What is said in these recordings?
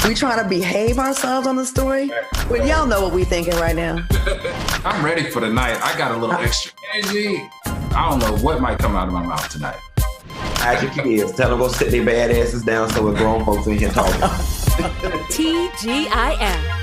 We trying to behave ourselves on the story. Well, y'all know what we thinking right now. I'm ready for the night. I got a little extra energy. I don't know what might come out of my mouth tonight. Hide your kids. Tell them go sit their bad asses down so we're grown folks in here talking. TGIF.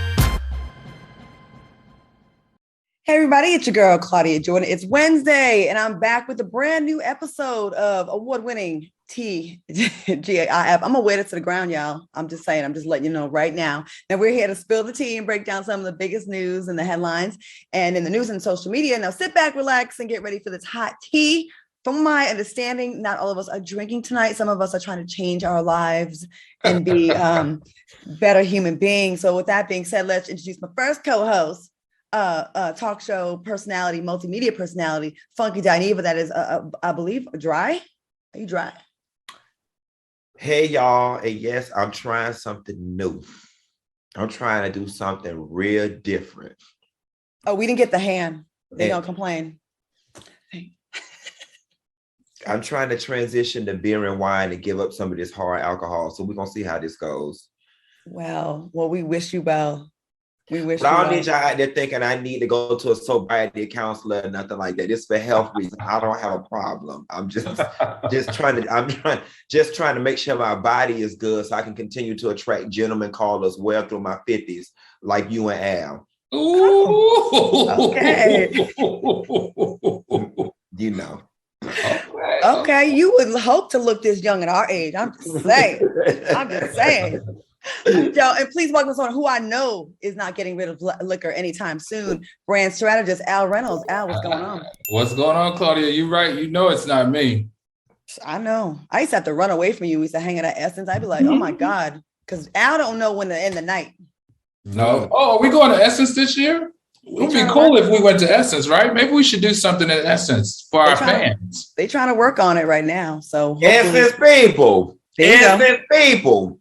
Hey everybody, it's your girl Claudia Jordan. It's Wednesday, and I'm back with a brand new episode of award-winning TGIF. I'm gonna wear it to the ground, y'all. I'm just saying, I'm just letting you know right now. Now we're here to spill the tea and break down some of the biggest news and the headlines and in the news and social media. Now sit back, relax, and get ready for this hot tea. From my understanding, not all of us are drinking tonight. Some of us are trying to change our lives and be better human beings. So with that being said, let's introduce my first co-host. Talk show personality, multimedia personality, Funky Dineva. That is, I believe, dry. Are you dry? Hey, y'all. And yes, I'm trying something new. I'm trying to do something real different. Oh, we didn't get the hand. They don't complain. I'm trying to transition to beer and wine and give up some of this hard alcohol. So we're going to see how this goes. Well, we wish you well. We wish. But I don't need y'all out there thinking I need to go to a sobriety counselor or nothing like that. It's for health reasons. I don't have a problem. I'm just trying to make sure my body is good so I can continue to attract gentlemen callers well through my 50s, like you and Al. Ooh. Okay. You know. Okay, you would hope to look this young at our age. I'm just saying. Yo, and please welcome someone who I know is not getting rid of liquor anytime soon. Brand strategist Al Reynolds. Al, what's going on? What's going on, Claudia? You right. You know it's not me. I know. I used to have to run away from you. We used to hang out at Essence. I'd be like, oh my God. Because Al don't know when to end the night. No. Oh, are we going to Essence this year? It would be cool if we went to Essence, right? Maybe we should do something at Essence for our fans. They're trying to work on it right now. So Essence people. Essence people.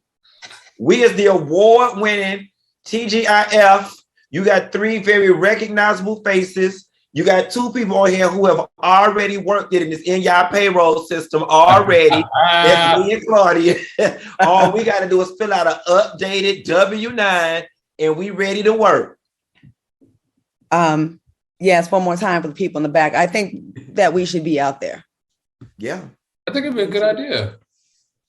We is the award-winning TGIF. You got 3 very recognizable faces. You got 2 people on here who have already worked it and it's in your payroll system already. That's me and Claudia. All we got to do is fill out an updated W-9 and we ready to work. Yes, one more time for the people in the back. I think that we should be out there. Yeah. I think it'd be a good idea.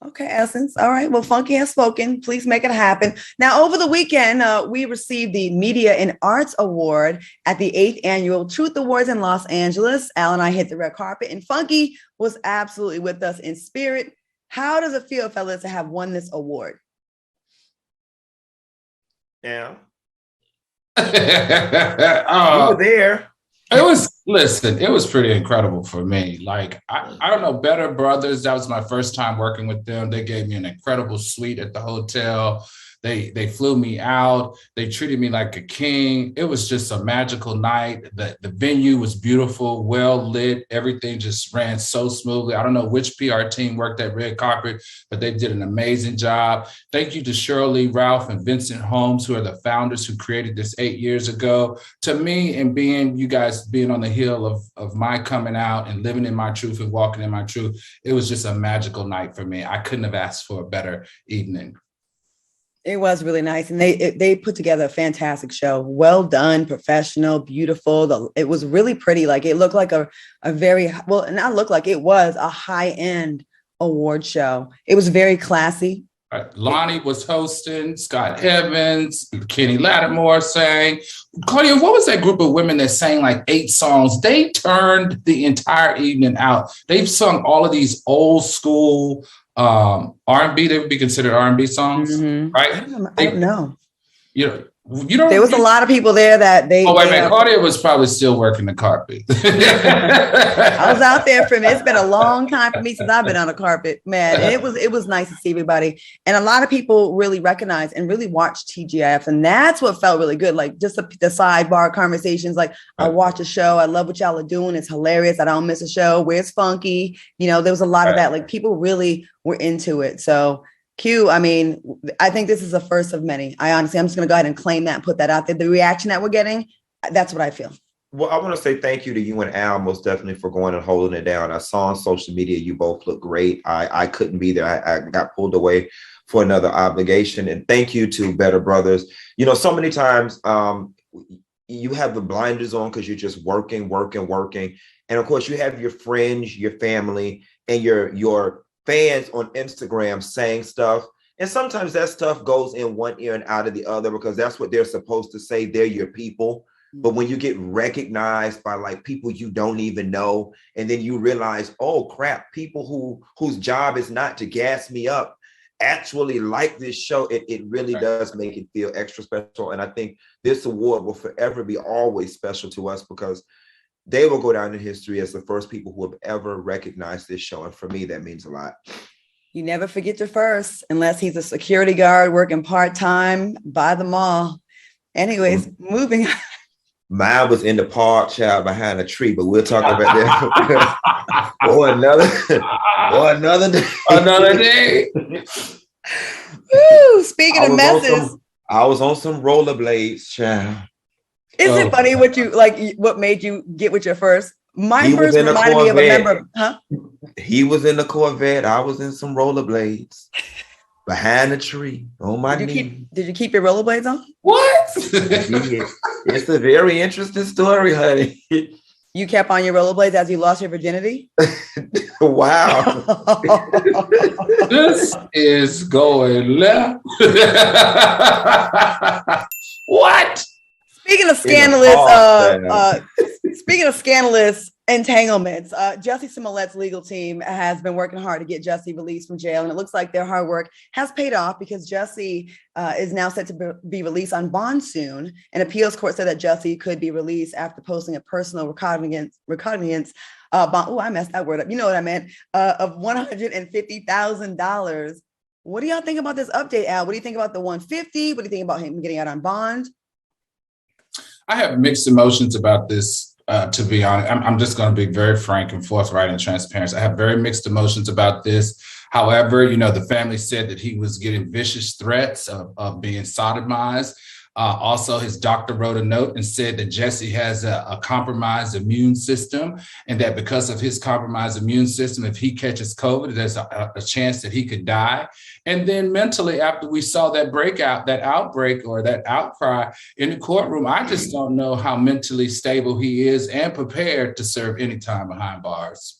Okay, Essence. All right. Well, Funky has spoken. Please make it happen. Now, over the weekend, we received the Media and Arts Award at the 8th Annual Truth Awards in Los Angeles. Al and I hit the red carpet, and Funky was absolutely with us in spirit. How does it feel, fellas, to have won this award? Yeah. You were there. It was pretty incredible for me. Like, I don't know, Better Brothers, that was my first time working with them. They gave me an incredible suite at the hotel. They flew me out. They treated me like a king. It was just a magical night. The venue was beautiful, well lit. Everything just ran so smoothly. I don't know which PR team worked that red carpet, but they did an amazing job. Thank you to Shirley, Ralph, and Vincent Holmes, who are the founders who created this 8 years ago. To me, and you guys being on the heel of my coming out and living in my truth and walking in my truth, it was just a magical night for me. I couldn't have asked for a better evening. It was really nice. And they put together a fantastic show. Well done, professional, beautiful. It was really pretty. Like it looked like a very, well, not look like it was a high-end award show. It was very classy. Lonnie was hosting, Scott Evans, Kenny Lattimore sang. Claudia, what was that group of women that sang like 8 songs? They turned the entire evening out. They've sung all of these old school R&B. They would be considered R&B songs, right? I don't know. You don't. There was a lot of people there that they. Oh wait a minute, Claudia was probably still working the carpet. I was out there for me. It's been a long time for me since I've been on a carpet, man. And it was nice to see everybody, and a lot of people really recognized and really watched TGIF, and that's what felt really good. Like just the sidebar conversations. Like I watch a show, I love what y'all are doing. It's hilarious. I don't miss a show. Where's Funky? There was a lot of that. Like people really were into it. So. Q, I mean, I think this is the first of many. I'm just going to go ahead and claim that and put that out there. The reaction that we're getting, that's what I feel. Well, I want to say thank you to you and Al most definitely for going and holding it down. I saw on social media, you both look great. I couldn't be there. I got pulled away for another obligation. And thank you to Better Brothers. You know, so many times you have the blinders on because you're just working. And of course, you have your friends, your family, and your fans on Instagram saying stuff. And sometimes that stuff goes in one ear and out of the other because that's what they're supposed to say. They're your people. But when you get recognized by like people you don't even know, and then you realize, oh crap, people whose job is not to gas me up actually like this show, it really does make it feel extra special. And I think this award will forever be always special to us because they will go down in history as the first people who have ever recognized this show. And for me, that means a lot. You never forget your first, unless he's a security guard working part-time by the mall. Anyways, moving on. Mine was in the park, child, behind a tree, but we'll talk about that or another day. Another day. Woo, speaking of messes. I was on some rollerblades, child. Isn't it funny what made you get with your first? My first reminded me of a member, huh? He was in the Corvette. I was in some rollerblades behind a tree on my knee. Did you keep your rollerblades on? What? It's a very interesting story, honey. You kept on your rollerblades as you lost your virginity? Wow. This is going left. What? Speaking of scandalous entanglements, Jussie Smollett's legal team has been working hard to get Jussie released from jail, and it looks like their hard work has paid off because Jussie is now set to be released on bond soon. An appeals court said that Jussie could be released after posting a personal recognizance bond. Oh, I messed that word up. You know what I meant? Of $150,000. What do y'all think about this update, Al? What do you think about the 150? What do you think about him getting out on bond? I have mixed emotions about this, to be honest. I'm just going to be very frank and forthright and transparent. I have very mixed emotions about this. However, the family said that he was getting vicious threats of being sodomized. Also, his doctor wrote a note and said that Jussie has a compromised immune system, and that because of his compromised immune system, if he catches COVID, there's a chance that he could die. And then mentally, after we saw that outbreak or that outcry in the courtroom, I just don't know how mentally stable he is and prepared to serve any time behind bars.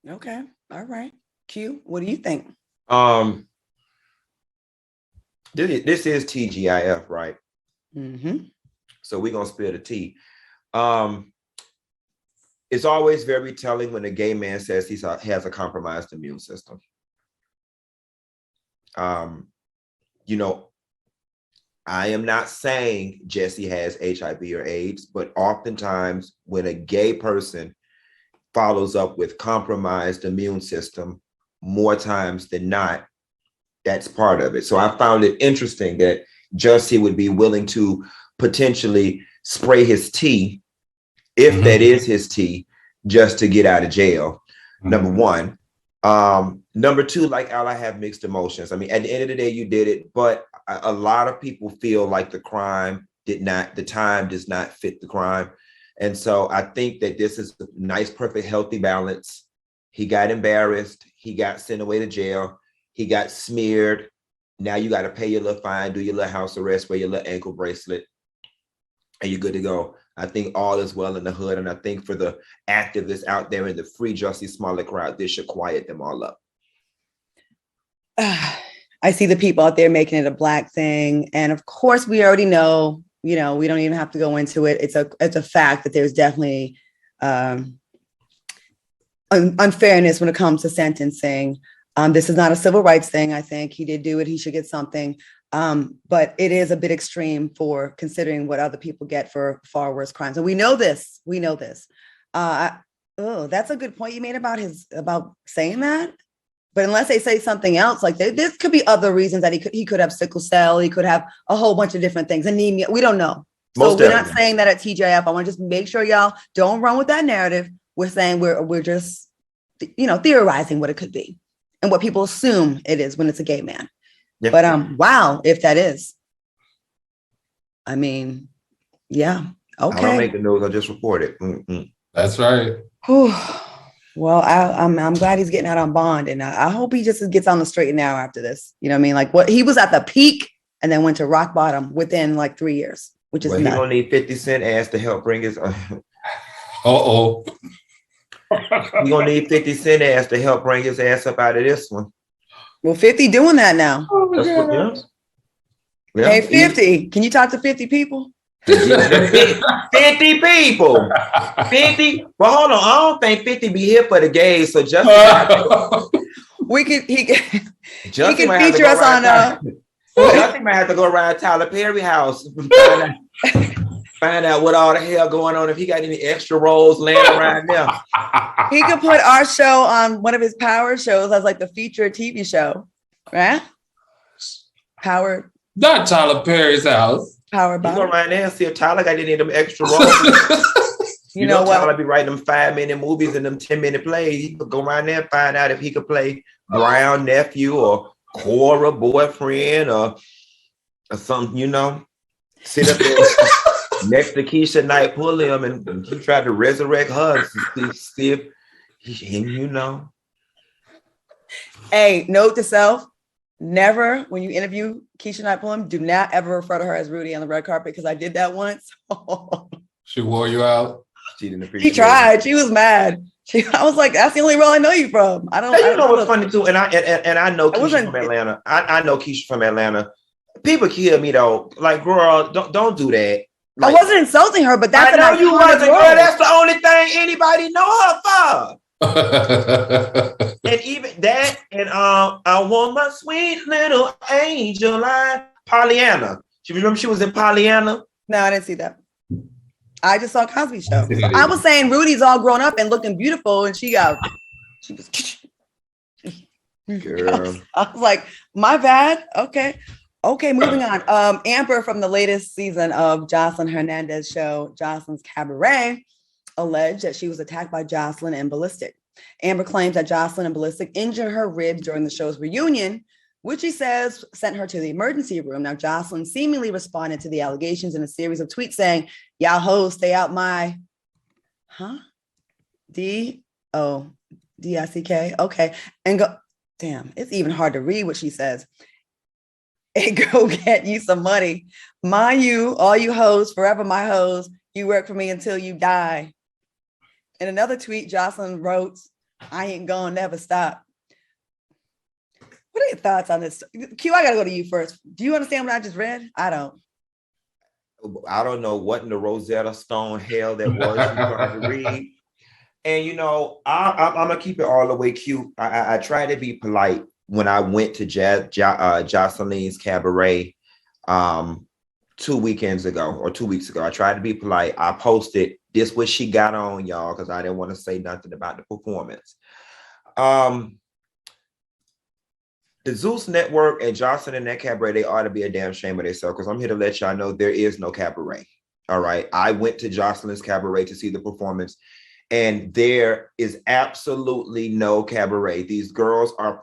Okay. All right. Q, what do you think? This is TGIF, right? Mm-hmm. So we're going to spill the tea. It's always very telling when a gay man says he has a compromised immune system. I am not saying Jussie has HIV or AIDS, but oftentimes when a gay person follows up with compromised immune system, more times than not, that's part of it. So I found it interesting that Jussie would be willing to potentially spray his tea, if that is his tea, just to get out of jail. Number one. Number two, like Al, I have mixed emotions. I mean, at the end of the day, you did it, but a lot of people feel like the time does not fit the crime. And so I think that this is a nice, perfect, healthy balance. He got embarrassed. He got sent away to jail. He got smeared. Now you got to pay your little fine, do your little house arrest, wear your little ankle bracelet, and you're good to go. I think all is well in the hood. And I think for the activists out there in the free Jussie Smollett crowd, this should quiet them all up. I see the people out there making it a Black thing. And of course, we already know, we don't even have to go into it. It's a fact that there's definitely unfairness when it comes to sentencing. This is not a civil rights thing. I think he did do it. He should get something. But it is a bit extreme for considering what other people get for far worse crimes. And we know this. That's a good point you made about saying that. But unless they say something else, like there could be other reasons that he could have sickle cell. He could have a whole bunch of different things, anemia. We don't know. So we're not saying that at TJF. I want to just make sure y'all don't run with that narrative. We're saying we're just, theorizing what it could be and what people assume it is when it's a gay man. Yeah. But wow, if that is, I mean, yeah, okay. I don't make the news. I just report it. That's right. Well, I'm glad he's getting out on bond, and I hope he just gets on the straight and narrow after this. You know what I mean? Like what he was at the peak and then went to rock bottom within like 3 years, which is well, he gonna need 50 Cent ass to help bring his. He gonna need 50 Cent ass to help bring his ass up out of this one. Well, 50 doing that now. Oh my God. Yeah. Hey, 50, can you talk to 50 people? 50 people. 50. Well, hold on. I don't think 50 be here for the gays. So Justin, he can Justin feature us on Justin might have to go around Tyler Perry house and find out what all the hell going on, if he got any extra roles laying around there. He could put our show on one of his power shows as like the feature TV show, right? Power. Not Tyler Perry's house. Power You go around there and see if Tyler got any of them extra roles. you know what? Tyler be writing them 5-minute movies and them 10-minute plays. He could go around there and find out if he could play Brown nephew or Cora boyfriend or something, you know. Sit up there next to Keisha Knight Pulliam and he tried to resurrect her. See if you know. Hey, note to self. Never, when you interview Keisha Knight Pulliam, do not ever refer to her as Rudy on the red carpet, because I did that once. She wore you out. She didn't appreciate. She tried. She was mad. I was like, "That's the only role I know you from." I don't. Hey, you know what's funny too, and I know Keisha from Atlanta. I know Keisha from Atlanta. People kill me though. Like, girl, don't do that. Like, I wasn't insulting her, but that's I know you wasn't, girl. That's the only thing anybody know her for. And even that, and I want my sweet little angel line, Pollyanna. Do you remember she was in Pollyanna? No, I didn't see that. I just saw Cosby Show. So I was saying Rudy's all grown up and looking beautiful, and she was. Girl. I was like, my bad. Okay, moving on. Amber from the latest season of Joseline Hernandez show, Joseline's Cabaret, alleged that she was attacked by Joseline and Ballistic. Amber claims that Joseline and Ballistic injured her ribs during the show's reunion, which he says sent her to the emergency room. Now, Joseline seemingly responded to the allegations in a series of tweets saying, "Y'all hoes, stay out my," D-O-D-I-C-K. Okay. And go, damn, it's even hard to read what she says. And go get you some money. Mind you, all you hoes, forever my hoes, you work for me until you die. In another tweet, Joseline wrote, "I ain't gonna never stop." What are your thoughts on this? Q, I gotta go to you first. Do you understand what I just read? I don't know what in the Rosetta Stone hell that was you trying to read. And you know, I'm gonna keep it all the way cute. I tried to be polite when I went to Joseline's Cabaret 2 weekends ago or 2 weeks ago. I tried to be polite. I posted this what she got on, y'all, because I didn't want to say nothing about the performance. The Zeus Network and Joseline and that Cabaret, they ought to be a damn shame of themselves, because I'm here to let y'all know there is no Cabaret. All right. I went to Joseline's Cabaret to see the performance, and there is absolutely no Cabaret. These girls are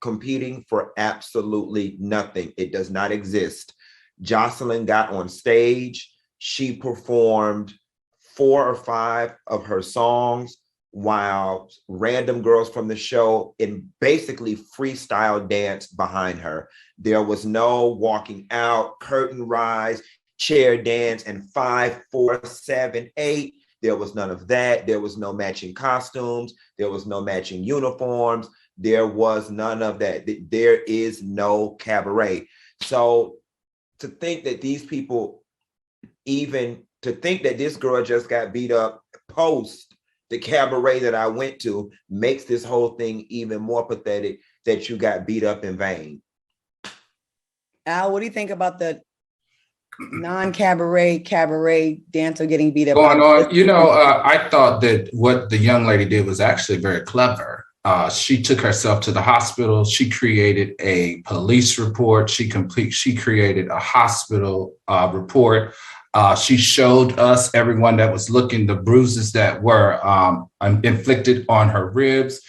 competing for absolutely nothing. It does not exist. Joseline got on stage. She performed 4 or 5 of her songs, while random girls from the show in basically freestyle dance behind her. There was no walking out, curtain rise, chair dance, and 5, 4, 7, 8. There was none of that. There was no matching costumes. There was no matching uniforms. There was none of that. There is no Cabaret. So to think that these people, even to think that this girl just got beat up post the Cabaret that I went to, makes this whole thing even more pathetic, that you got beat up in vain. Al, what do you think about the non-cabaret dancer getting beat up? Going on, you know, I thought that what the young lady did was actually very clever. She took herself to the hospital. She created a police report. She created a hospital report. She showed us, everyone that was looking, the bruises that were inflicted on her ribs.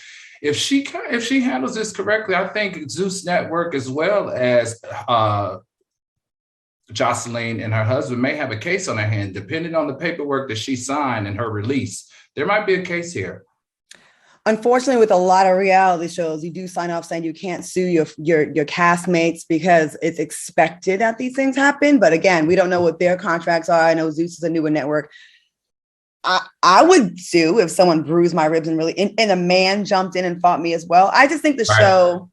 If she handles this correctly, I think Zeus Network, as well as Joseline and her husband, may have a case on their hand, depending on the paperwork that she signed and her release. There might be a case here. Unfortunately, with a lot of reality shows, you do sign off saying you can't sue your castmates because it's expected that these things happen. But again, we don't know what their contracts are. I know Zeus is a newer network. I would sue if someone bruised my ribs and a man jumped in and fought me as well. I just think the show,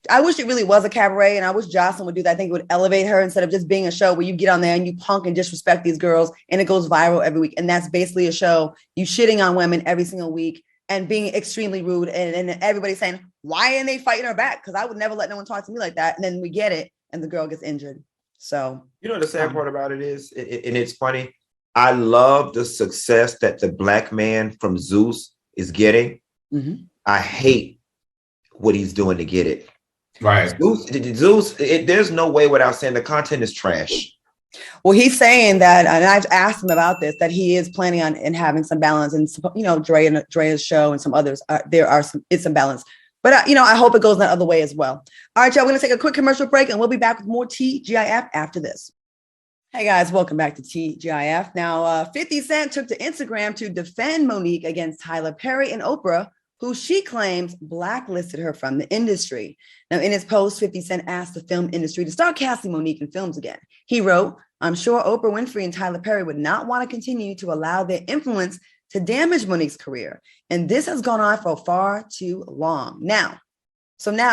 I wish it really was a cabaret, and I wish Joseline would do that. I think it would elevate her instead of just being a show where you get on there and you punk and disrespect these girls and it goes viral every week. And that's basically a show you shitting on women every single week and being extremely rude, and everybody saying, why ain't they fighting her back? Because I would never let no one talk to me like that. And then we get it and the girl gets injured. So, you know, the sad part about it is, and it's funny, I love the success that the black man from Zeus is getting. Mm-hmm. I hate what he's doing to get it. Right. Zeus, there's no way without saying the content is trash. Well, he's saying that, and I've asked him about this, that he is planning on having some balance, and you know, Drea's show and some others. It's some balance, but I hope it goes that other way as well. All right, y'all, we're gonna take a quick commercial break, and we'll be back with more TGIF after this. Hey guys, welcome back to TGIF. Now, 50 Cent took to Instagram to defend Monique against Tyler Perry and Oprah, who she claims blacklisted her from the industry. Now, in his post, 50 Cent asked the film industry to start casting Monique in films again. He wrote, I'm sure Oprah Winfrey and Tyler Perry would not want to continue to allow their influence to damage Monique's career. And this has gone on for far too long. Now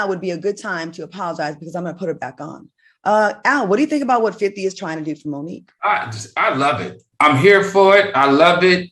would be a good time to apologize because I'm going to put her back on. Al, what do you think about what 50 is trying to do for Monique? I love it. I'm here for it. I love it.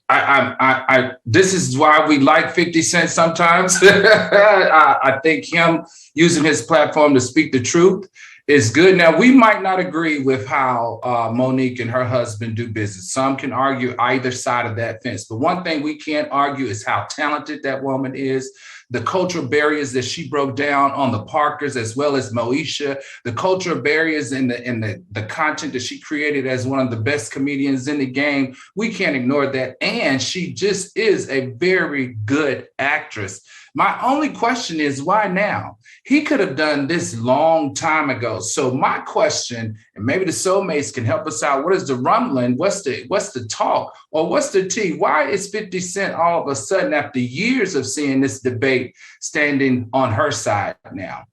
This is why we like 50 Cent sometimes. I think him using his platform to speak the truth is good. Now, we might not agree with how Monique and her husband do business. Some can argue either side of that fence. But one thing we can't argue is how talented that woman is, the cultural barriers that she broke down on the Parkers, as well as Moesha, the cultural barriers in the content that she created as one of the best comedians in the game. We can't ignore that. And she just is a very good actress. My only question is, why now? He could have done this long time ago. So my question, and maybe the soulmates can help us out, what is the rumbling? What's the talk? Or what's the tea? Why is 50 Cent all of a sudden, after years of seeing this debate, standing on her side now?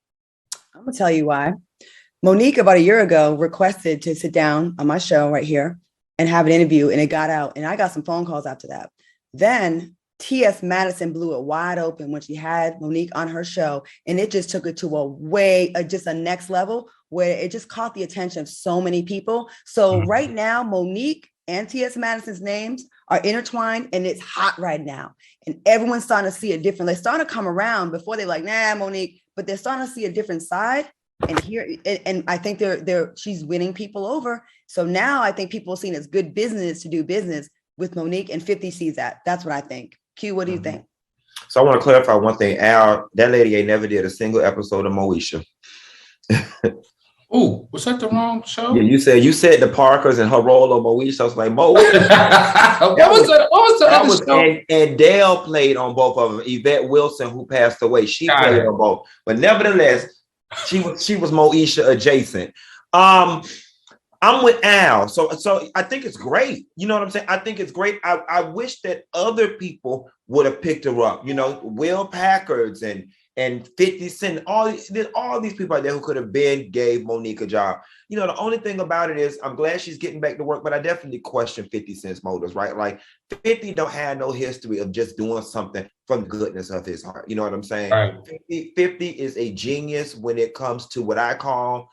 I'm going to tell you why. Monique, about a year ago, requested to sit down on my show right here and have an interview, and it got out. And I got some phone calls after that. Then T.S. Madison blew it wide open when she had Monique on her show, and it just took it to just a next level where it just caught the attention of so many people. So right now, Monique and T.S. Madison's names are intertwined, and it's hot right now. And everyone's starting to see it different. They're starting to come around. Before they're like, nah, Monique, but they're starting to see a different side. And I think she's winning people over. So now I think people are seeing it as good business to do business with Monique, and 50 sees that. That's what I think. Q, what do you think? So I want to clarify one thing. Al, that lady ain't never did a single episode of Moesha. Oh, was that the wrong show? Yeah, you said the Parkers and her role on Moesha. I was like, Mo. What was the other show? And Dale played on both of them. Yvette Wilson, who passed away, she played on both. But nevertheless, she was Moesha adjacent. I'm with Al. So I think it's great. You know what I'm saying? I think it's great. I wish that other people would have picked her up. You know, Will Packards and 50 Cent, all these people out there who could have gave Monique a job. You know, the only thing about it is I'm glad she's getting back to work, but I definitely question 50 Cent's motives, right? Like 50 don't have no history of just doing something from the goodness of his heart. You know what I'm saying? Right. 50 is a genius when it comes to what I call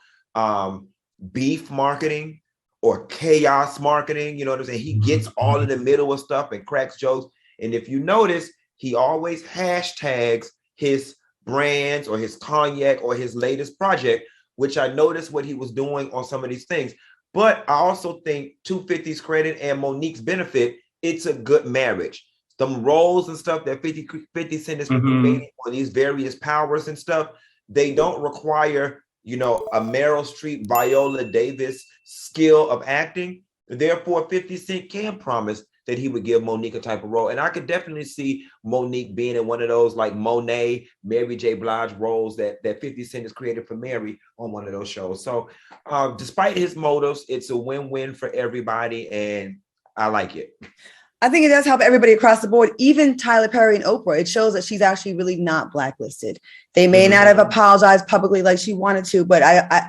beef marketing or chaos marketing. You know what I'm saying? He gets all in the middle of stuff and cracks jokes. And if you notice, he always hashtags his brands or his cognac or his latest project, which I noticed what he was doing on some of these things. But I also think to 50's credit and Monique's benefit, it's a good marriage. Some roles and stuff that 50 Cent is creating on these various powers and stuff, they don't require, you know, a Meryl Streep, Viola Davis skill of acting. Therefore, 50 Cent can promise that he would give Monique a type of role. And I could definitely see Monique being in one of those like Monet, Mary J. Blige roles that 50 Cent has created for Mary on one of those shows. So despite his motives, it's a win-win for everybody. And I like it. I think it does help everybody across the board, even Tyler Perry and Oprah. It shows that she's actually really not blacklisted. They may not have apologized publicly like she wanted to, but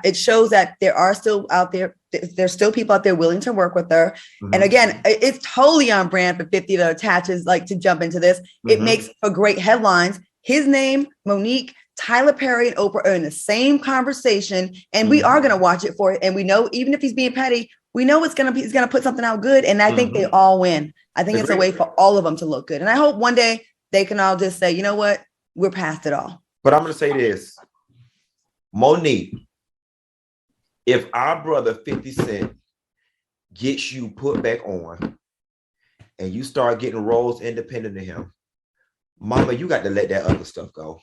it shows that there are still out there. There's still people out there willing to work with her. And again, it's totally on brand for 50 to attaches, like to jump into this. It makes for great headlines. His name, Monique, Tyler Perry, and Oprah are in the same conversation, and we are going to watch it for it. And we know, even if he's being petty, we know he's going to put something out good. And I think they all win. I think it's a way for all of them to look good. And I hope one day they can all just say, you know what, we're past it all. But I'm going to say this, Monique, if our brother 50 Cent gets you put back on and you start getting roles independent of him, mama, you got to let that other stuff go.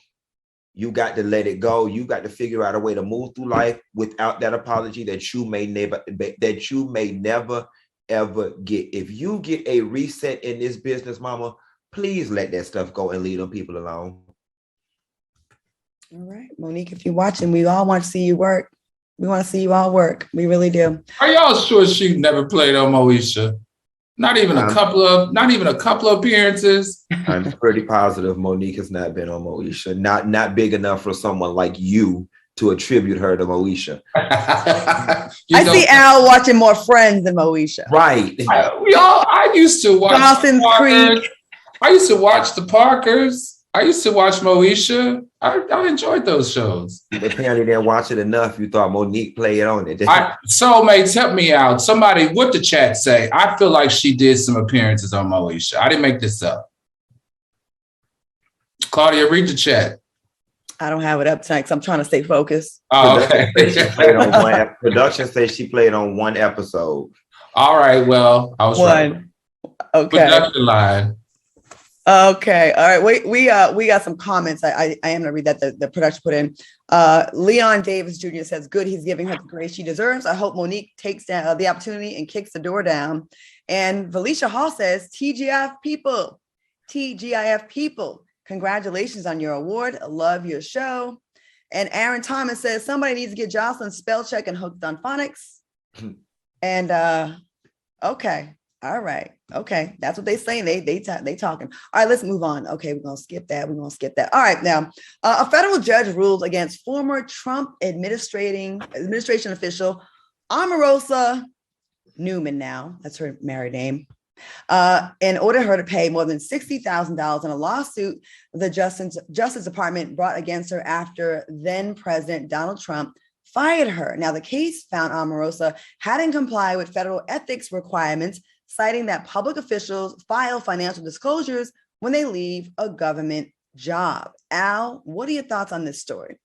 You got to let it go. You got to figure out a way to move through life without that apology that you may never ever get. If you get a reset in this business, mama, please let that stuff go and leave them people alone. All right, Monique, if you're watching, we all want to see you work. We want to see you all work. We really do. Are y'all sure she never played on Moesha? Not even a couple of appearances. I'm pretty positive Monique has not been on Moesha. Not big enough for someone like you to attribute her to Moesha. I see Al watching more Friends than Moesha. Right. I used to watch Dawson's Creek. I used to watch the Parkers. I used to watch Moesha. I enjoyed those shows. Apparently didn't watch it enough. You thought Monique played on it. Soulmates, help me out. Somebody, what the chat say? I feel like she did some appearances on Moesha. I didn't make this up. Claudia, read the chat. I don't have it up tonight because I'm trying to stay focused. Oh, okay. Production says she played on one episode. All right. Well, I was right. Okay. Production line. Okay. All right. We got some comments. I am gonna read that the production put in. Leon Davis Jr. says, good, he's giving her the grace she deserves. I hope Monique takes down the opportunity and kicks the door down. And Felicia Hall says, TGIF people, congratulations on your award. Love your show. And Aaron Thomas says, somebody needs to get Joseline spell check and hooked on phonics. And okay. All right. Okay. That's what they saying. They talking. All right, let's move on. Okay, we're going to skip that. All right. Now, a federal judge ruled against former Trump administration official Omarosa Newman, now that's her married name, and ordered her to pay more than $60,000 in a lawsuit the Justice Department brought against her after then President Donald Trump fired her. Now, the case found Omarosa hadn't complied with federal ethics requirements, citing that public officials file financial disclosures when they leave a government job. Al, what are your thoughts on this story?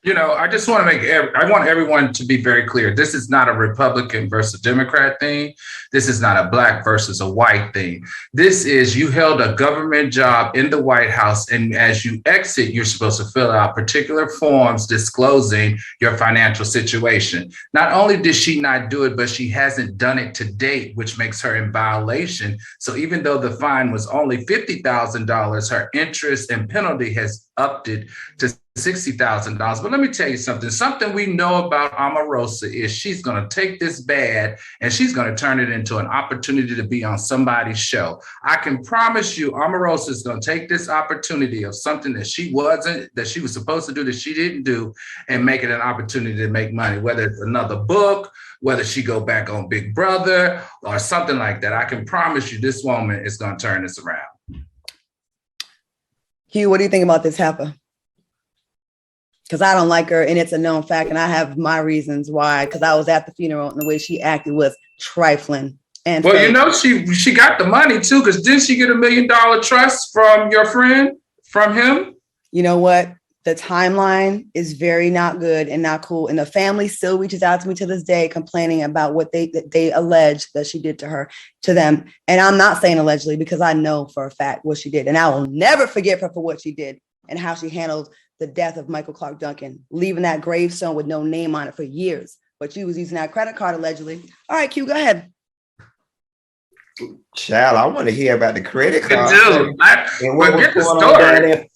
I just want to I want everyone to be very clear. This is not a Republican versus Democrat thing. This is not a black versus a white thing. This is, you held a government job in the White House, and as you exit, you're supposed to fill out particular forms disclosing your financial situation. Not only did she not do it, but she hasn't done it to date, which makes her in violation. So even though the fine was only $50,000, her interest and penalty has upped it to $60,000. But let me tell you something. Something we know about Omarosa is she's going to take this bad and she's going to turn it into an opportunity to be on somebody's show. I can promise you Omarosa is going to take this opportunity of something that she was supposed to do, that she didn't do, and make it an opportunity to make money, whether it's another book, whether she go back on Big Brother or something like that. I can promise you this woman is going to turn this around. Hugh, what do you think about this happen? Because I don't like her, and it's a known fact, and I have my reasons why. Because I was at the funeral, and the way she acted was trifling. And well, she got the money too. Because didn't she get $1 million trust from your friend, from him? You know what? The timeline is very not good and not cool. And the family still reaches out to me to this day, complaining about what they allege that she did to them. And I'm not saying allegedly, because I know for a fact what she did. And I will never forgive her for what she did and how she handled the death of Michael Clark Duncan, leaving that gravestone with no name on it for years. But she was using that credit card allegedly. All right, Q, go ahead. Child, I want to hear about the credit card. Dude, and what was going on down at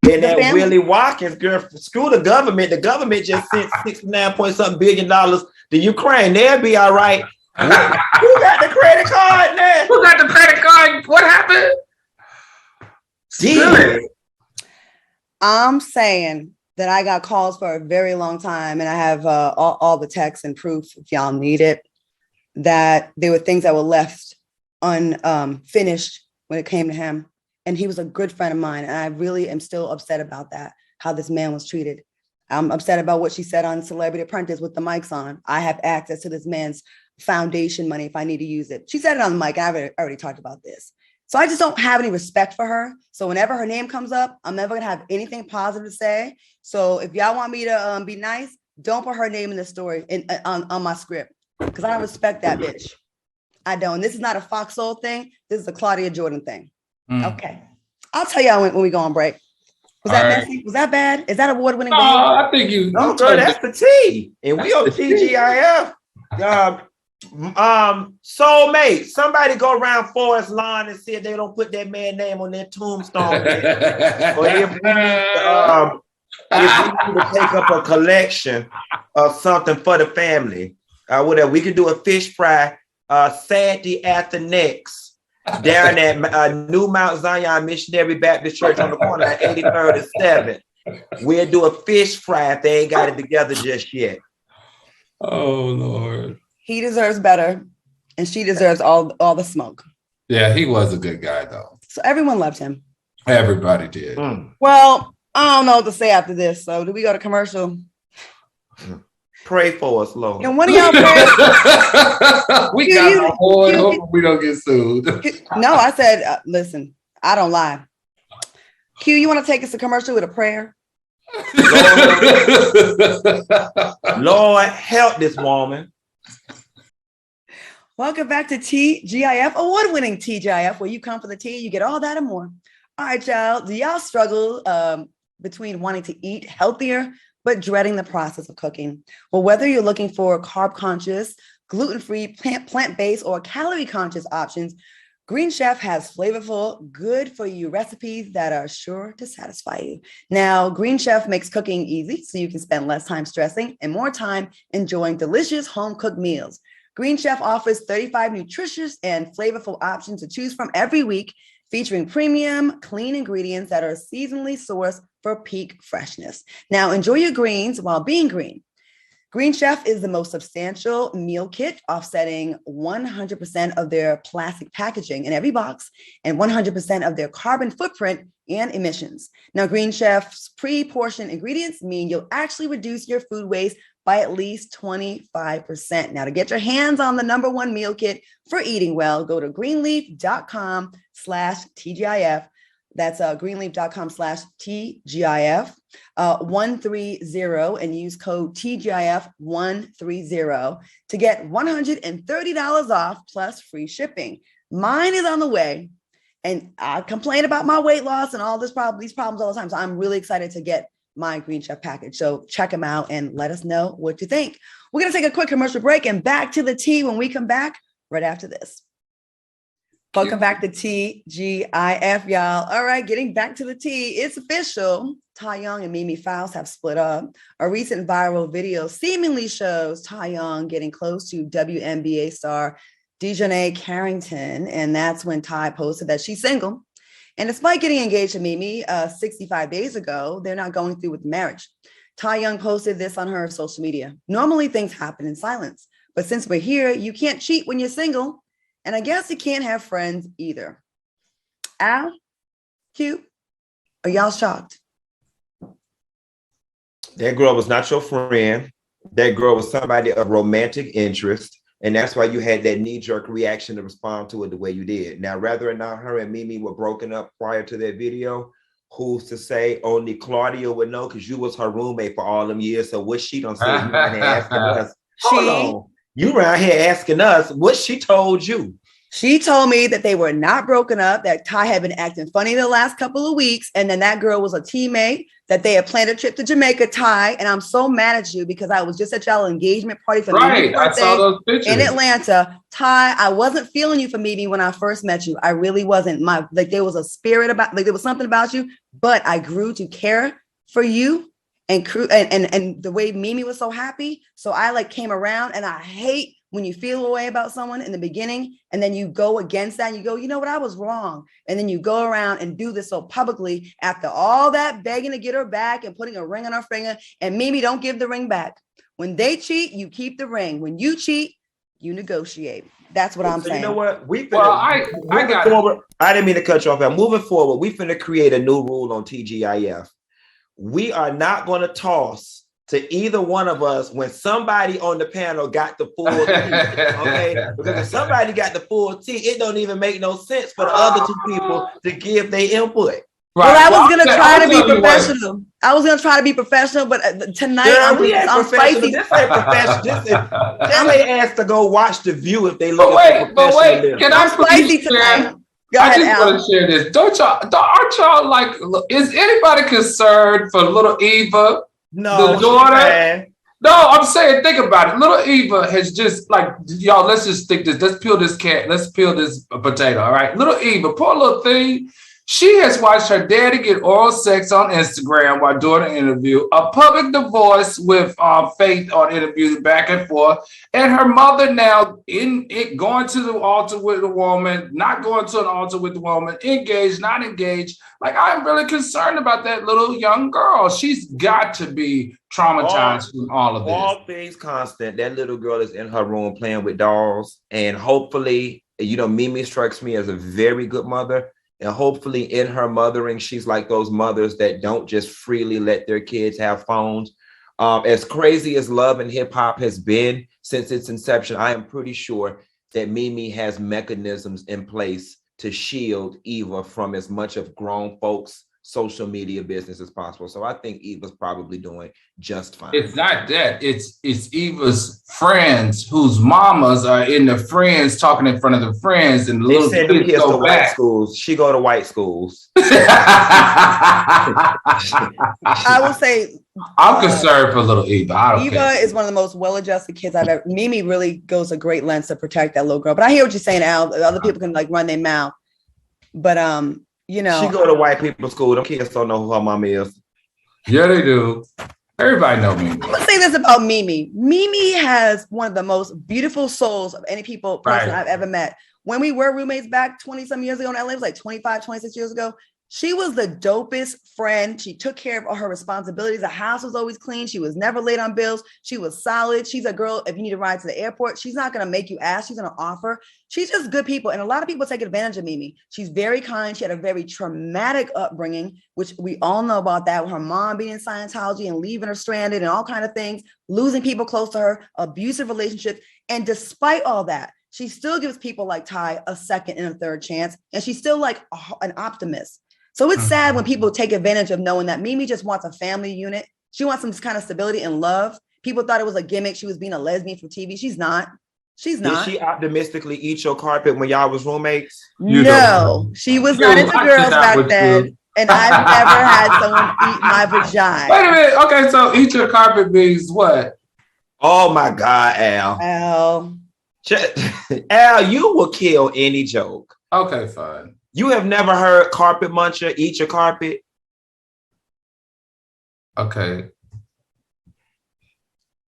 that Willie Watkins, girl, screw the government. The government just sent $69 something billion to Ukraine. They'll be all right. Who got the credit card now? Who got the credit card? What happened? Really? I'm saying that I got calls for a very long time, and I have all the texts and proof if y'all need it, that there were things that were left unfinished when it came to him. And he was a good friend of mine. And I really am still upset about that, how this man was treated. I'm upset about what she said on Celebrity Apprentice with the mics on. I have access to this man's foundation money if I need to use it. She said it on the mic. I've already talked about this. So I just don't have any respect for her. So whenever her name comes up, I'm never gonna have anything positive to say. So if y'all want me to be nice, don't put her name in the story on my script, because I don't respect that bitch. I don't. And this is not a FOXSOUL thing. This is a Claudia Jordan thing. Okay. I'll tell y'all when we go on break. Was that messy? Was that bad? Is that award-winning? No, I think you. No, girl, that's the T. And we on TGIF. Soulmate. Somebody go around Forest Lawn and see if they don't put that man's name on their tombstone. Or if we need to take up a collection of something for the family. Whatever. We could do a fish fry Saturday after next. Down at New Mount Zion Missionary Baptist Church on the corner at 83rd and 7th. We'll do a fish fry if they ain't got it together just yet. Oh, Lord. He deserves better, and she deserves all the smoke. Yeah, he was a good guy, though. So everyone loved him. Everybody did. Well, I don't know what to say after this. So do we go to commercial? Pray for us, Lord. And one of y'all pray. We got on board. Hope we don't get sued. No, I said, listen, I don't lie. Q, you want to take us to commercial with a prayer? Lord, help this woman. Welcome back to TGIF, award-winning TGIF, where you come for the tea, you get all that and more. All right, y'all. Do y'all struggle between wanting to eat healthier but dreading the process of cooking? Well, whether you're looking for carb-conscious, gluten-free, plant-based, or calorie-conscious options, Green Chef has flavorful, good-for-you recipes that are sure to satisfy you. Now, Green Chef makes cooking easy so you can spend less time stressing and more time enjoying delicious home-cooked meals. Green Chef offers 35 nutritious and flavorful options to choose from every week, featuring premium, clean ingredients that are seasonally sourced for peak freshness. Now, enjoy your greens while being green. Green Chef is the most substantial meal kit, offsetting 100% of their plastic packaging in every box and 100% of their carbon footprint and emissions. Now, Green Chef's pre-portioned ingredients mean you'll actually reduce your food waste by at least 25%. Now, to get your hands on the #1 meal kit for eating well, go to greenleaf.com/TGIF. That's greenleaf.com/TGIF 130 and use code TGIF 130 to get $130 off plus free shipping. Mine is on the way, and I complain about my weight loss and all these problems all the time. So I'm really excited to get my Green Chef package. So check them out and let us know what you think. We're going to take a quick commercial break and back to the tea when we come back right after this. Welcome back to TGIF, y'all. All right, getting back to the tea. It's official. Ty Young and Mimi Faust have split up. A recent viral video seemingly shows Ty Young getting close to WNBA star Dejounte Carrington. And that's when Ty posted that she's single. And despite getting engaged to Mimi 65 days ago, they're not going through with marriage. Ty Young posted this on her social media. Normally things happen in silence, but since we're here, you can't cheat when you're single. And I guess you can't have friends either. Al, Q, are y'all shocked? That girl was not your friend. That girl was somebody of romantic interest. And that's why you had that knee-jerk reaction to respond to it the way you did. Now, whether or not her and Mimi were broken up prior to that video, who's to say? Only Claudia would know, because you was her roommate for all them years. So what she done say, you around here asking us, you around here asking us what she told you. She told me that they were not broken up, that Ty had been acting funny the last couple of weeks, and then that girl was a teammate, that they had planned a trip to Jamaica, Ty, and I'm so mad at you because I was just at y'all engagement party for Mimi's birthday, I saw those pictures in Atlanta. Ty, I wasn't feeling you for Mimi when I first met you. I really wasn't. There was a spirit about, there was something about you, but I grew to care for you and the way Mimi was so happy. So I came around, and I hate when you feel a way about someone in the beginning, and then you go against that, and you go, you know what, I was wrong. And then you go around and do this so publicly after all that begging to get her back and putting a ring on her finger. And Mimi, don't give the ring back. When they cheat, you keep the ring. When you cheat, you negotiate. That's what I'm saying. You know what? I got forward. I didn't mean to cut you off. I'm moving forward. We finna create a new rule on TGIF. We are not going to toss to either one of us when somebody on the panel got the full tea. Okay? Because if somebody got the full tea, it don't even make no sense for the other two people to give their input. Right. Well, I was going to try to be professional. I was going to try to be professional, but tonight I'm spicy. This ain't professional. Somebody asked to go watch The View if they look but wait, can I spicy tonight? Go ahead, I just want to share this. Aren't y'all like, is anybody concerned for little Eva? No, the daughter. No, I'm saying, think about it. Little Eva has just like, y'all, let's just stick this. Let's peel this potato. All right. Little Eva, poor little thing. She has watched her daddy get oral sex on Instagram while doing an interview, a public divorce with Faith on interviews back and forth, and her mother now going to the altar with the woman, not going to an altar with the woman, engaged, not engaged. Like, I'm really concerned about that little young girl. She's got to be traumatized from all of this. All things constant, that little girl is in her room playing with dolls, and hopefully, Mimi strikes me as a very good mother. And hopefully in her mothering, she's like those mothers that don't just freely let their kids have phones. As crazy as love and hip hop has been since its inception, I am pretty sure that Mimi has mechanisms in place to shield Eva from as much of grown folks' social media business as possible. So I think Eva's probably doing just fine. It's not that. It's Eva's friends whose mamas are in the friends talking in front of the friends, and the little kids go back. White schools. She go to white schools. I will say I'm concerned for little Eva. Eva is one of the most well-adjusted kids I've ever. Mimi really goes to great lengths to protect that little girl. But I hear what you're saying, Al. Other people can like run their mouth, but she go to white people's school. Them kids don't know who her mama is. Yeah, they do. Everybody know Mimi. I'm gonna say this about Mimi. Mimi has one of the most beautiful souls of any person I've ever met. When we were roommates back 20-some years ago in LA, it was like 25, 26 years ago. She was the dopest friend. She took care of all her responsibilities. The house was always clean. She was never late on bills. She was solid. She's a girl, if you need a ride to the airport, she's not going to make you ask. She's going to offer. She's just good people. And a lot of people take advantage of Mimi. She's very kind. She had a very traumatic upbringing, which we all know about that, with her mom being in Scientology and leaving her stranded and all kinds of things, losing people close to her, abusive relationships. And despite all that, she still gives people like Ty a second and a third chance. And she's still like an optimist. So it's sad when people take advantage of knowing that Mimi just wants a family unit. She wants some kind of stability and love. People thought it was a gimmick. She was being a lesbian for TV. She's not. She's not. Did she optimistically eat your carpet when y'all was roommates? No, she was not into girls back then. And I've never had someone eat my vagina. Wait a minute. Okay, so eat your carpet means what? Oh my God, Al. Al, you will kill any joke. Okay, fine. You have never heard carpet muncher eat your carpet? Okay.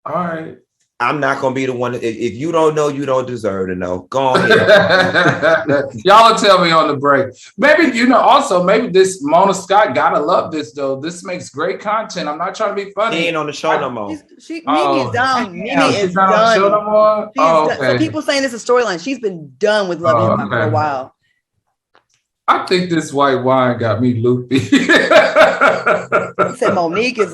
All right. I'm not going to be the one. If you don't know, you don't deserve to know. Go on ahead. Y'all will tell me on the break. Maybe, also, maybe this Mona Scott, gotta love this, though. This makes great content. I'm not trying to be funny. She ain't on the show no more. Mimi is done. Mimi is not done. On the show no more? Okay. So people saying this is a storyline. She's been done with Love and Hip Hop for a while. I think this white wine got me loopy. He said Monique is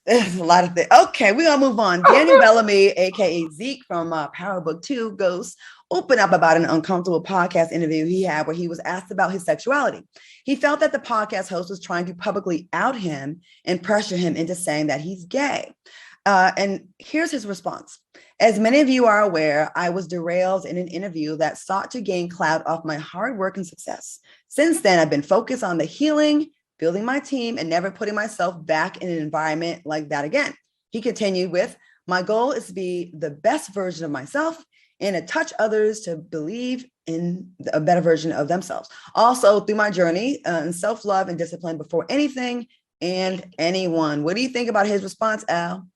there's a lot of things. Okay, we're gonna move on. Daniel Bellamy, aka Zeke from Power Book 2 Ghosts, opened up about an uncomfortable podcast interview he had where he was asked about his sexuality. He felt that the podcast host was trying to publicly out him and pressure him into saying that he's gay. And here's his response. As many of you are aware, I was derailed in an interview that sought to gain clout off my hard work and success. Since then, I've been focused on the healing, building my team, and never putting myself back in an environment like that again. He continued with, my goal is to be the best version of myself and to touch others to believe in a better version of themselves. Also, through my journey in self-love and discipline before anything and anyone. What do you think about his response, Al?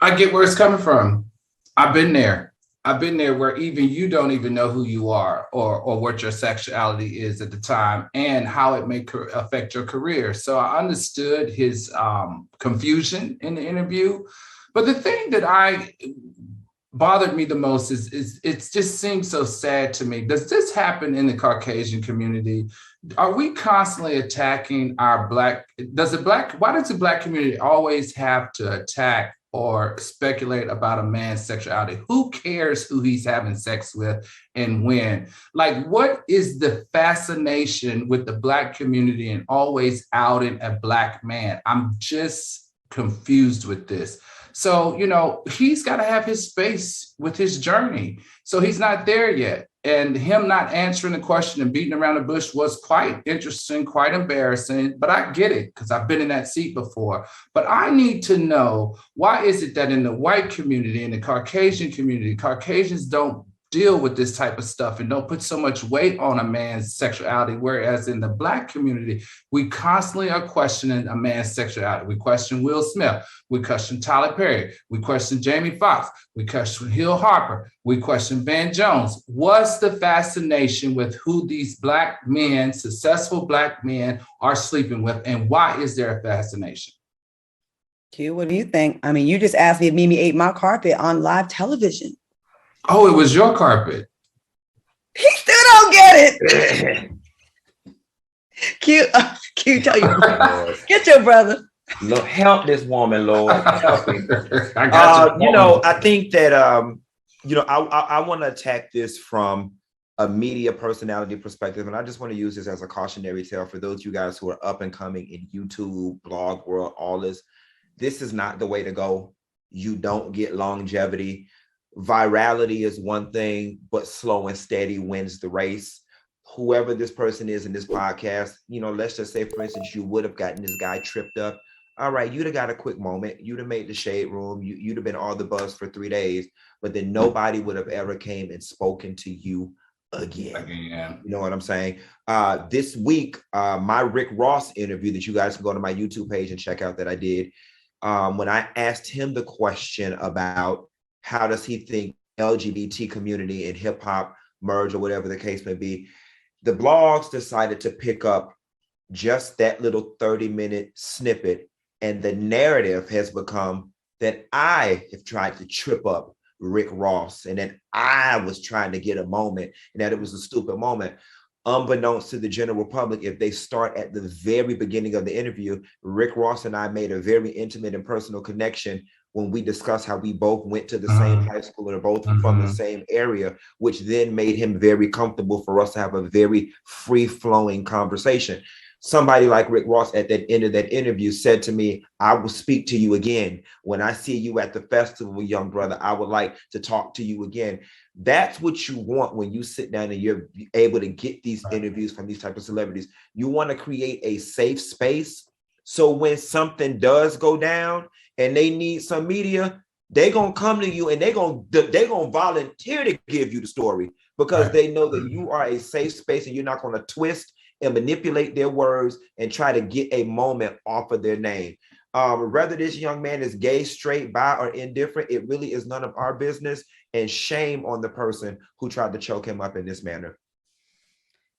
I get where it's coming from. I've been there. I've been there where even you don't even know who you are or what your sexuality is at the time and how it may affect your career. So I understood his confusion in the interview. But the thing that bothered me the most is it just seems so sad to me. Does this happen in the Caucasian community? Are we constantly attacking our why does the Black community always have to attack or speculate about a man's sexuality? Who cares who he's having sex with and when? Like, what is the fascination with the Black community and always outing a Black man? I'm just confused with this. So, he's got to have his space with his journey. So he's not there yet. And him not answering the question and beating around the bush was quite interesting, quite embarrassing. But I get it because I've been in that seat before. But I need to know, why is it that in the white community, in the Caucasian community, Caucasians don't deal with this type of stuff and don't put so much weight on a man's sexuality, whereas in the Black community, we constantly are questioning a man's sexuality. We question Will Smith. We question Tyler Perry. We question Jamie Foxx. We question Hill Harper. We question Van Jones. What's the fascination with who these Black men, successful Black men, are sleeping with, and why is there a fascination? Q, what do you think? I mean, you just asked me if Mimi ate my carpet on live television. Oh, it was your carpet. He still don't get it. Q, tell you, get your brother. Lord, help this woman, Lord. Help me. I think that I want to attack this from a media personality perspective, and I just want to use this as a cautionary tale for those of you guys who are up and coming in YouTube, blog world, all this. This is not the way to go. You don't get longevity. Virality is one thing, but slow and steady wins the race. Whoever this person is in this podcast, let's just say, for instance, you would have gotten this guy tripped up. All right, you'd have got a quick moment. You'd have made the shade room. You'd have been all the buzz for 3 days, but then nobody would have ever came and spoken to you again. You know what I'm saying? This week, my Rick Ross interview that you guys can go to my YouTube page and check out that I did. When I asked him the question about how does he think LGBT community and hip hop merge or whatever the case may be, the blogs decided to pick up just that little 30-minute snippet. And the narrative has become that I have tried to trip up Rick Ross and that I was trying to get a moment and that it was a stupid moment. Unbeknownst to the general public, if they start at the very beginning of the interview, Rick Ross and I made a very intimate and personal connection when we discussed how we both went to the same high school and are both from the same area, which then made him very comfortable for us to have a very free-flowing conversation. Somebody like Rick Ross at that end of that interview said to me, I will speak to you again. When I see you at the festival, young brother, I would like to talk to you again. That's what you want when you sit down and you're able to get these interviews from these type of celebrities. You want to create a safe space. So when something does go down and they need some media, they're going to come to you and they're going to volunteer to give you the story because they know that you are a safe space and you're not going to twist and manipulate their words and try to get a moment off of their name. Whether this young man is gay, straight, bi, or indifferent, it really is none of our business, and shame on the person who tried to choke him up in this manner.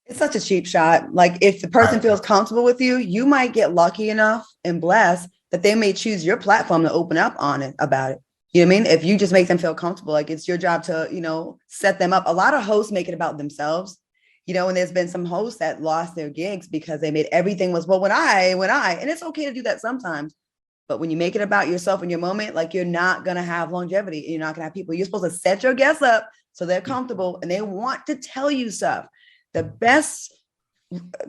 It's such a cheap shot. Like, if the person feels comfortable with you, you might get lucky enough and blessed that they may choose your platform to open up on it about it. You know what I mean? If you just make them feel comfortable, like it's your job to, set them up. A lot of hosts make it about themselves. And there's been some hosts that lost their gigs because they made everything was, well, when I, and it's okay to do that sometimes. But when you make it about yourself in your moment, like, you're not going to have longevity. You're not going to have people. You're supposed to set your guests up so they're comfortable and they want to tell you stuff. The best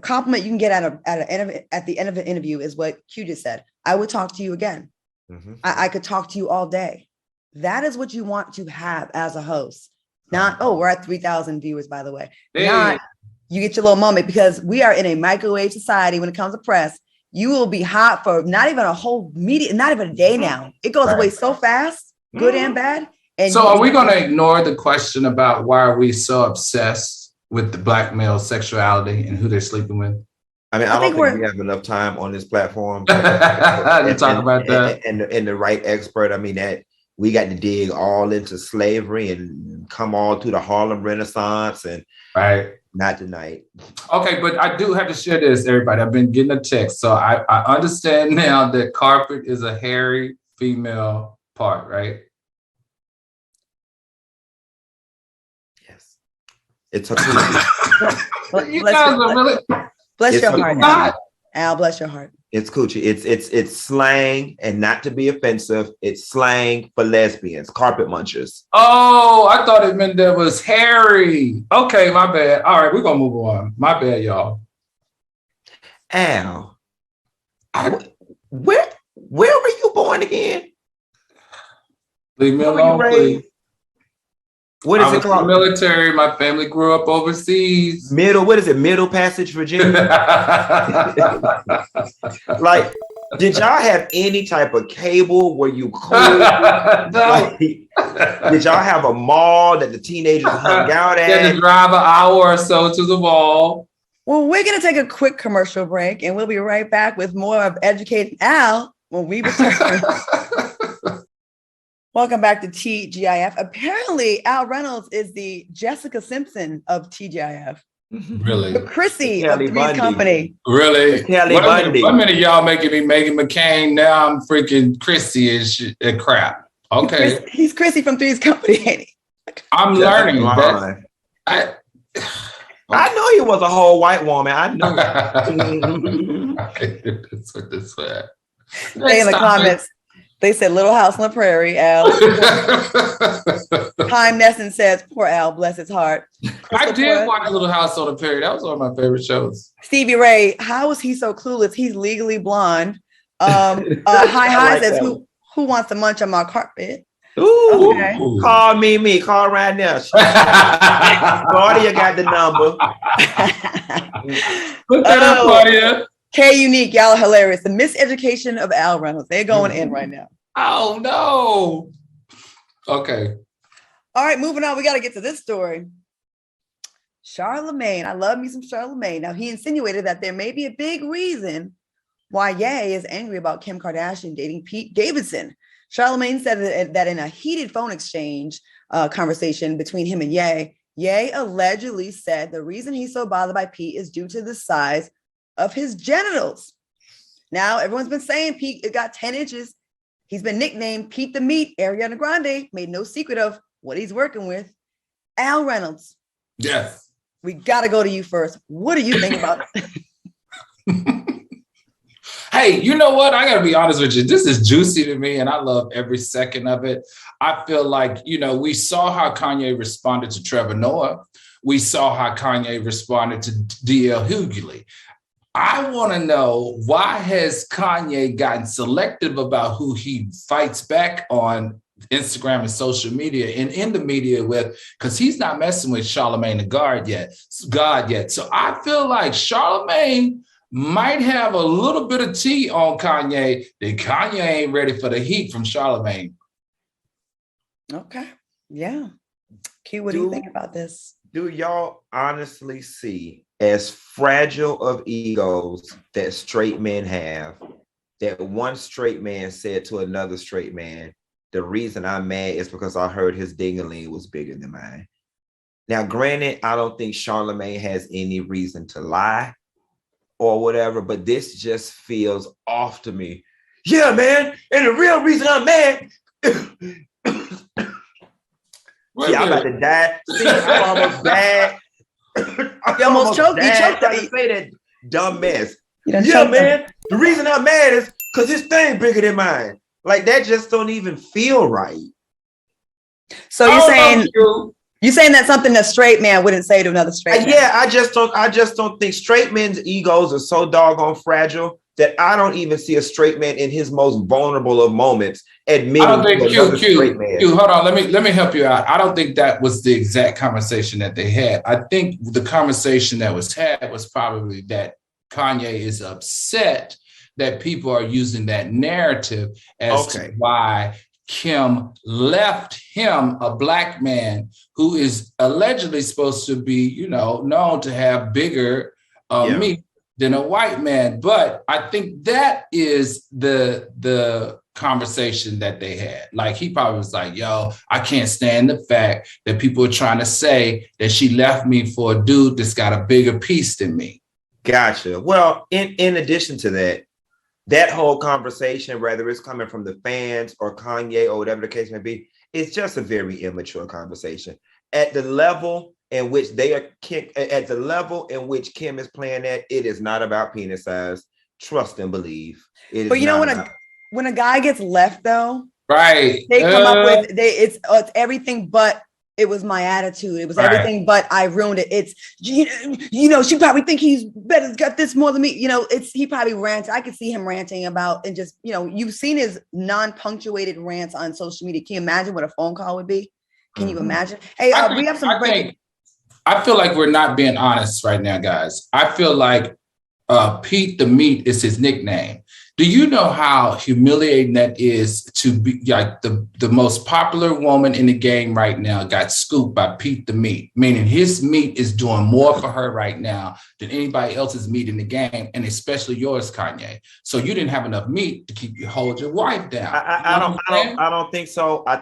compliment you can get at the end of an interview is what Q just said. I would talk to you again. Mm-hmm. I could talk to you all day. That is what you want to have as a host. Not, we're at 3,000 viewers, by the way. Hey. Not, you get your little moment, because we are in a microwave society when it comes to press. You will be hot for not even a whole media, not even a day now. It goes away so fast, good and bad. And so are we going to ignore the question about why are we so obsessed with the Black male sexuality and who they're sleeping with? I mean, I don't think we have enough time on this platform to talk about that. And the right expert. I mean, that we got to dig all into slavery and come all through the Harlem Renaissance, and right. Not tonight. Okay, but I do have to share this, everybody. I've been getting a text. So I understand now that carpet is a hairy female part, right? Yes. It's a You guys are really... Bless your heart, Al. Al, bless your heart. It's coochie. It's slang, and not to be offensive, it's slang for lesbians, carpet munchers. Oh, I thought it meant that was hairy. Okay, my bad. All right, we're gonna move on. My bad, y'all. Al, where were you born again? Leave me alone, please. What is it called? Military. My family grew up overseas. What is it? Middle Passage, Virginia? Like, did y'all have any type of cable where you could? Like, did y'all have a mall that the teenagers hung out at? Had to drive an hour or so to the mall. Well, we're going to take a quick commercial break, and we'll be right back with more of Educating Al when we return. Welcome back to TGIF. Apparently, Al Reynolds is the Jessica Simpson of TGIF. Really? The Chrissy of Three's Company. Really? Kelly Bundy. One minute y'all making me Megan McCain, now I'm freaking Chrissy and crap. Okay. He's Chrissy from Three's Company, ain't he? I'm learning. I know he was a whole white woman. I know. That's what this was. Say in the comments. They said Little House on the Prairie, Al. Time Nesson says, poor Al, bless his heart. I did watch Little House on the Prairie. That was one of my favorite shows. Stevie Ray, how is he so clueless? He's legally blonde. Hi says, who wants to munch on my carpet? Ooh, okay. Call me. Call right now. Claudia got the number. Put that up, Claudia. K Unique, y'all are hilarious. The miseducation of Al Reynolds. They're going in right now. Oh no. Okay. All right, moving on. We got to get to this story. Charlamagne. I love me some Charlamagne. Now, he insinuated that there may be a big reason why Ye is angry about Kim Kardashian dating Pete Davidson. Charlamagne said that in a heated phone exchange conversation between him and Ye allegedly said the reason he's so bothered by Pete is due to the size of his genitals. Now, everyone's been saying Pete got 10 inches. He's been nicknamed Pete the Meat. Ariana Grande made no secret of what he's working with. Al Reynolds. Yes. We got to go to you first. What do you think about it? Hey, you know what? I got to be honest with you. This is juicy to me, and I love every second of it. I feel like, we saw how Kanye responded to Trevor Noah. We saw how Kanye responded to D.L. Hughley. I want to know, why has Kanye gotten selective about who he fights back on Instagram and social media and in the media with, because he's not messing with Charlamagne the God yet. So I feel like Charlamagne might have a little bit of tea on Kanye, that Kanye ain't ready for the heat from Charlamagne. Okay. Yeah. Q, what do you think about this? Do y'all honestly see, as fragile of egos that straight men have, that one straight man said to another straight man, the reason I'm mad is because I heard his ding-a-ling was bigger than mine. Now, granted, I don't think Charlamagne has any reason to lie or whatever, but this just feels off to me. Yeah, man, and the real reason I'm mad... See, I'm about to die. See, I'm almost died. You almost choked. You choked trying to say that dumb mess. Yeah, man. The reason I'm mad is because his thing bigger than mine. Like, that just don't even feel right. So you're saying that's something a straight man wouldn't say to another straight man? Yeah, I just don't think straight men's egos are so doggone fragile that I don't even see a straight man in his most vulnerable of moments admitting. I don't think Q, hold on, let me help you out. I don't think that was the exact conversation that they had. I think the conversation that was had was probably that Kanye is upset that people are using that narrative as to why Kim left him, a black man who is allegedly supposed to be, known to have bigger meat than a white man. But I think that is the conversation that they had. Like he probably was like, yo, I can't stand the fact that people are trying to say that she left me for a dude that's got a bigger piece than me. Gotcha. Well, in addition to that, that whole conversation, whether it's coming from the fans or Kanye or whatever the case may be, it's just a very immature conversation. At the level in which Kim is playing at, it is not about penis size. Trust and believe. But you know, when a guy gets left though, right? They come up with it's everything but it was my attitude. It was everything but I ruined it. It's you know, she probably think he's better, got this more than me. You know, he probably rants. I could see him ranting about and just, you know, you've seen his non-punctuated rants on social media. Can you imagine what a phone call would be? Can you imagine? Hey, we have some I feel like we're not being honest right now, guys. I feel like Pete the Meat is his nickname. Do you know how humiliating that is to be like the most popular woman in the game right now got scooped by Pete the Meat, meaning his meat is doing more for her right now than anybody else's meat in the game, and especially yours, Kanye. So you didn't have enough meat to hold your wife down. I don't think so. I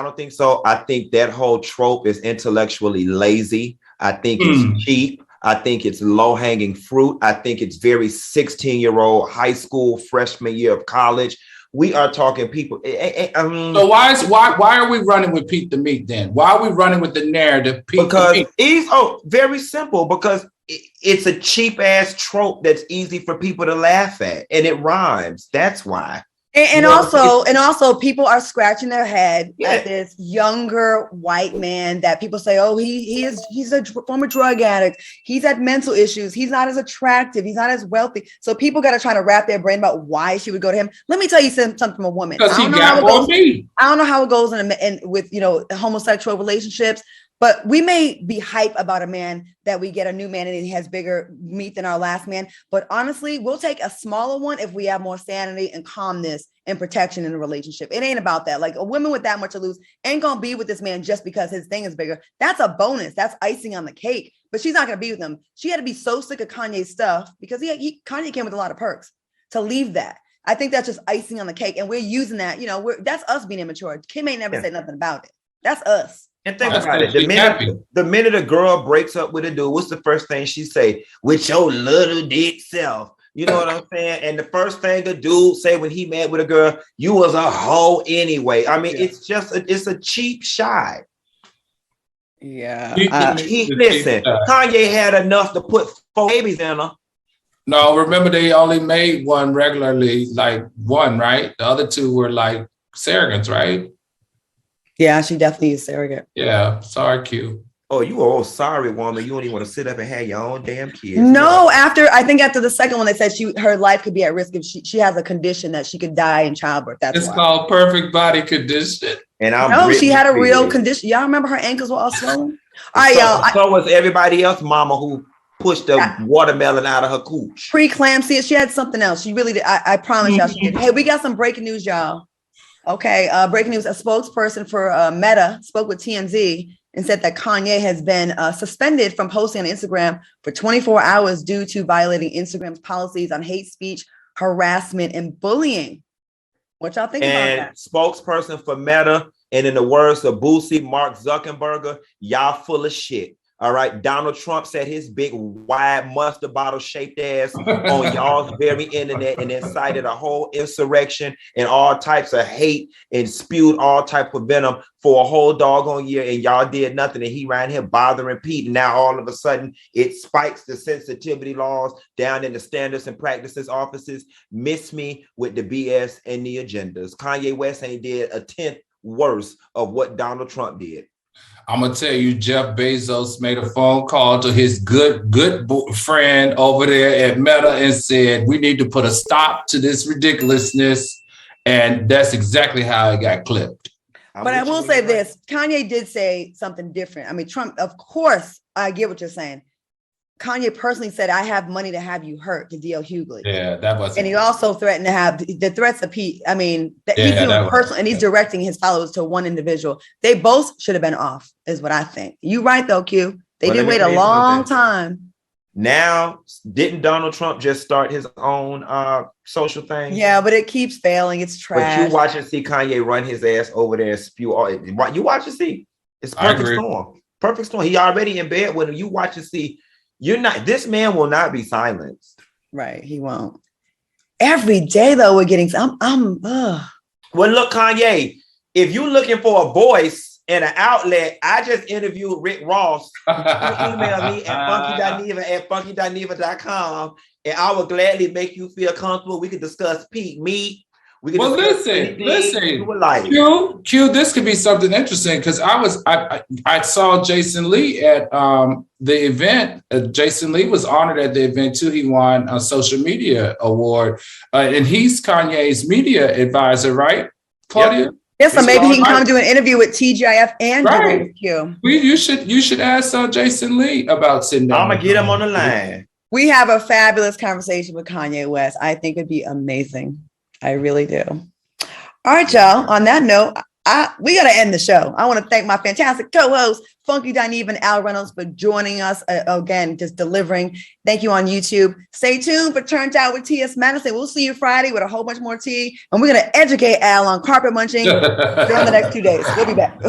don't think so. I think that whole trope is intellectually lazy. I think it's cheap. I think it's low-hanging fruit. I think it's very 16-year-old high school freshman year of college. We are talking people. So why are we running with Pete the Meat then? Why are we running with the narrative? Because very simple. Because it's a cheap ass trope that's easy for people to laugh at, and it rhymes. That's why. And also people are scratching their head at this younger white man that people say, oh, he's a former drug addict. He's had mental issues. He's not as attractive. He's not as wealthy. So people got to try to wrap their brain about why she would go to him. Let me tell you something from a woman. I don't know how it goes with, you know, homosexual relationships. But we may be hype about a man that we get a new man and he has bigger meat than our last man. But honestly, we'll take a smaller one if we have more sanity and calmness and protection in the relationship. It ain't about that. Like a woman with that much to lose ain't going to be with this man just because his thing is bigger. That's a bonus. That's icing on the cake. But she's not going to be with him. She had to be so sick of Kanye's stuff because Kanye came with a lot of perks to leave that. I think that's just icing on the cake. And we're using that. You know, that's us being immature. Kim ain't never said nothing about it. That's us. And think about it. The minute a girl breaks up with a dude, what's the first thing she say? With your little dick self. You know what I'm saying? And the first thing a dude say when he mad with a girl, you was a hoe anyway. I mean, it's a cheap shot. Yeah. Listen, Kanye had enough to put 4 babies in her. No, remember they only made one regularly, like one, right? The other 2 were like surrogates, right? Yeah, she definitely is surrogate. Yeah, sorry, Q. Oh, you are sorry, woman. You don't even want to sit up and have your own damn kids. No, after the second one, they said her life could be at risk if she has a condition that she could die in childbirth. It's called perfect body condition. And she had a real condition. Y'all remember her ankles were all swollen? All right, y'all. So was everybody else, mama, who pushed the watermelon out of her cooch. Preeclampsia. She had something else. She really did. I promise y'all she did. Hey, we got some breaking news, y'all. Okay, breaking news. A spokesperson for Meta spoke with TMZ and said that Kanye has been suspended from posting on Instagram for 24 hours due to violating Instagram's policies on hate speech, harassment, and bullying. What y'all think about that? Spokesperson for Meta, and in the words of Boosie, Mark Zuckerberg, y'all full of shit. All right. Donald Trump said his big, wide mustard bottle shaped ass on y'all's very internet and incited a whole insurrection and all types of hate and spewed all type of venom for a whole doggone year. And y'all did nothing. And he ran here bothering Pete. And now all of a sudden it spikes the sensitivity laws down in the standards and practices offices. Miss me with the BS and the agendas. Kanye West ain't did a 10th worse of what Donald Trump did. I'm gonna tell you, Jeff Bezos made a phone call to his good friend over there at Meta and said, we need to put a stop to this ridiculousness. And that's exactly how it got clipped. But I will say this, Kanye did say something different. I mean, Trump, of course, I get what you're saying. Kanye personally said, I have money to have you hurt to D.L. Hughley. Yeah, that was. And he also threatened to have the threats of Pete. I mean, he's doing personal, and he's directing his followers to one individual. They both should have been off, is what I think. You right, though, Q. They did wait a long time. Now, didn't Donald Trump just start his own social thing? Yeah, but it keeps failing. It's trash. But you watch and see Kanye run his ass over there and spew all. You watch and see. It's perfect storm. Perfect storm. He already in bed with him. You watch and see. You're not. This man will not be silenced. Right. He won't. Every day though, we're getting. Well, look, Kanye. If you're looking for a voice and an outlet, I just interviewed Rick Ross. You email me at funky.neva@funky.neva.com, and I will gladly make you feel comfortable. We could discuss Pete meat. Listen. Q, this could be something interesting because I saw Jason Lee at the event. Jason Lee was honored at the event too. He won a social media award, and he's Kanye's media advisor, right, Claudia? Yep. Yeah, so maybe he can come do an interview with TGIF and with Q. You should ask Jason Lee about sitting down. I'm gonna get him on the line. We have a fabulous conversation with Kanye West. I think it'd be amazing. I really do. All right, y'all. On that note, we got to end the show. I want to thank my fantastic co-host, Funky Dineva and Al Reynolds, for joining us again, just delivering. Thank you on YouTube. Stay tuned for Turned Out with T.S. Madison. We'll see you Friday with a whole bunch more tea, and we're going to educate Al on carpet munching during the next 2 days. We'll be back.